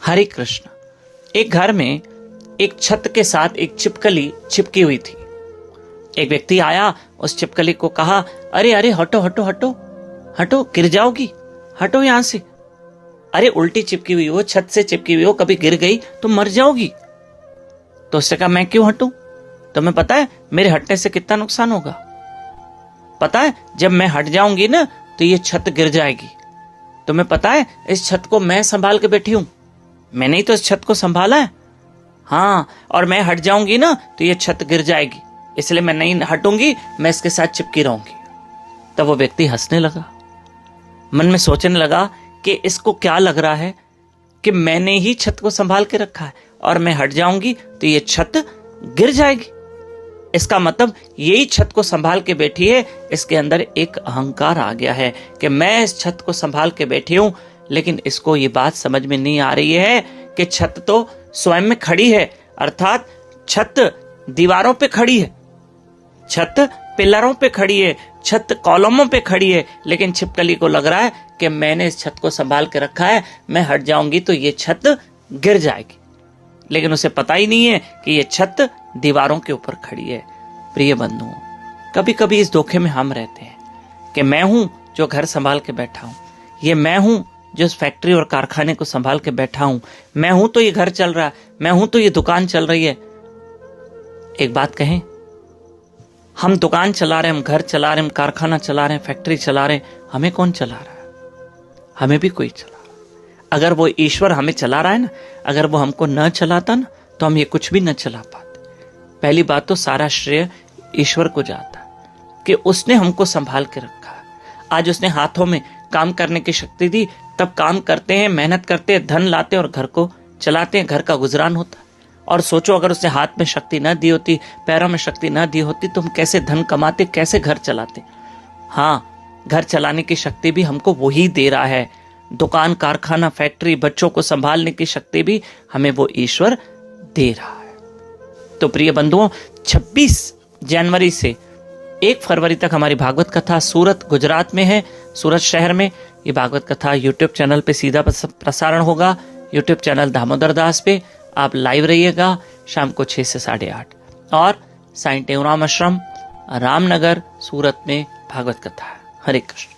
हरे कृष्ण। एक घर में एक छत के साथ एक छिपकली चिपकी हुई थी। एक व्यक्ति आया, उस छिपकली को कहा, अरे अरे हटो हटो हटो हटो, गिर जाओगी, हटो यहां से। अरे उल्टी चिपकी हुई हो, छत से चिपकी हुई हो, कभी गिर गई तो मर जाओगी। तो उसने कहा, मैं क्यों हटूं? तुम्हें पता है मेरे हटने से कितना नुकसान होगा? पता है जब मैं हट जाऊंगी ना तो ये छत गिर जाएगी। तुम्हें पता है इस छत को मैं संभाल के बैठी हूं, मैंने ही तो इस छत को संभाला है। हाँ, और मैं हट जाऊंगी ना तो ये छत गिर जाएगी, इसलिए मैं नहीं हटूंगी, मैं इसके साथ चिपकी रहूंगी। तब वो व्यक्ति हंसने लगा, मन में सोचने लगा कि इसको क्या लग रहा है कि मैंने ही छत को संभाल के रखा है और मैं हट जाऊंगी तो ये छत गिर जाएगी। इसका मतलब यही छत को संभाल के बैठी है, इसके अंदर एक अहंकार आ गया है कि मैं इस छत को संभाल के बैठी हूं। लेकिन इसको ये बात समझ में नहीं आ रही है कि छत तो स्वयं में खड़ी है, अर्थात छत दीवारों पे खड़ी है, छत पिलरों पे खड़ी है, छत कॉलमों पे खड़ी है। लेकिन छिपकली को लग रहा है कि मैंने इस छत को संभाल के रखा है, मैं हट जाऊंगी तो ये छत गिर जाएगी। लेकिन उसे पता ही नहीं है कि ये छत दीवारों के ऊपर खड़ी है। प्रिय बंधुओं, कभी कभी इस धोखे में हम रहते हैं कि मैं हूं जो घर संभाल के बैठा हूं, ये मैं हूं जो इस फैक्ट्री और कारखाने को संभाल के बैठा हूं, मैं हूं तो ये घर चल रहा है, मैं हूं तो ये दुकान चल रही है। एक बात कहें, हम दुकान चला रहे हैं, हम घर चला रहे हैं, हम कारखाना चला रहे हैं, फैक्ट्री चला रहे हैं, हमें कौन चला रहा है? हमें भी कोई चला रहा है। अगर वो ईश्वर हमें चला रहा है ना, अगर वो हमको न चलाता ना तो हम ये कुछ भी न चला पाते। पहली बात तो सारा श्रेय ईश्वर को जाता है कि उसने हमको संभाल के रखा है। आज उसने हाथों में काम करने की शक्ति दी, तब काम करते हैं, मेहनत करते हैं, धन लाते हैं और घर को चलाते हैं, घर का गुजरान होता है। और सोचो अगर उसने हाथ में शक्ति न दी होती, पैरों में शक्ति न दी होती तो हम कैसे धन कमाते, कैसे घर चलाते? हाँ, घर चलाने की शक्ति भी हमको वही दे रहा है। दुकान, कारखाना, फैक्ट्री, बच्चों को संभालने की शक्ति भी हमें वो ईश्वर दे रहा है। तो प्रिय बंधुओं, 26 जनवरी से 1 फरवरी तक हमारी भागवत कथा सूरत गुजरात में है, सूरत शहर में। ये भागवत कथा यूट्यूब चैनल पे सीधा प्रसारण होगा, यूट्यूब चैनल दामोदर दास पे। आप लाइव रहिएगा शाम को 6 से 8:30। और साईं टेऊराम आश्रम, रामनगर, सूरत में भागवत कथा है। हरे कृष्ण।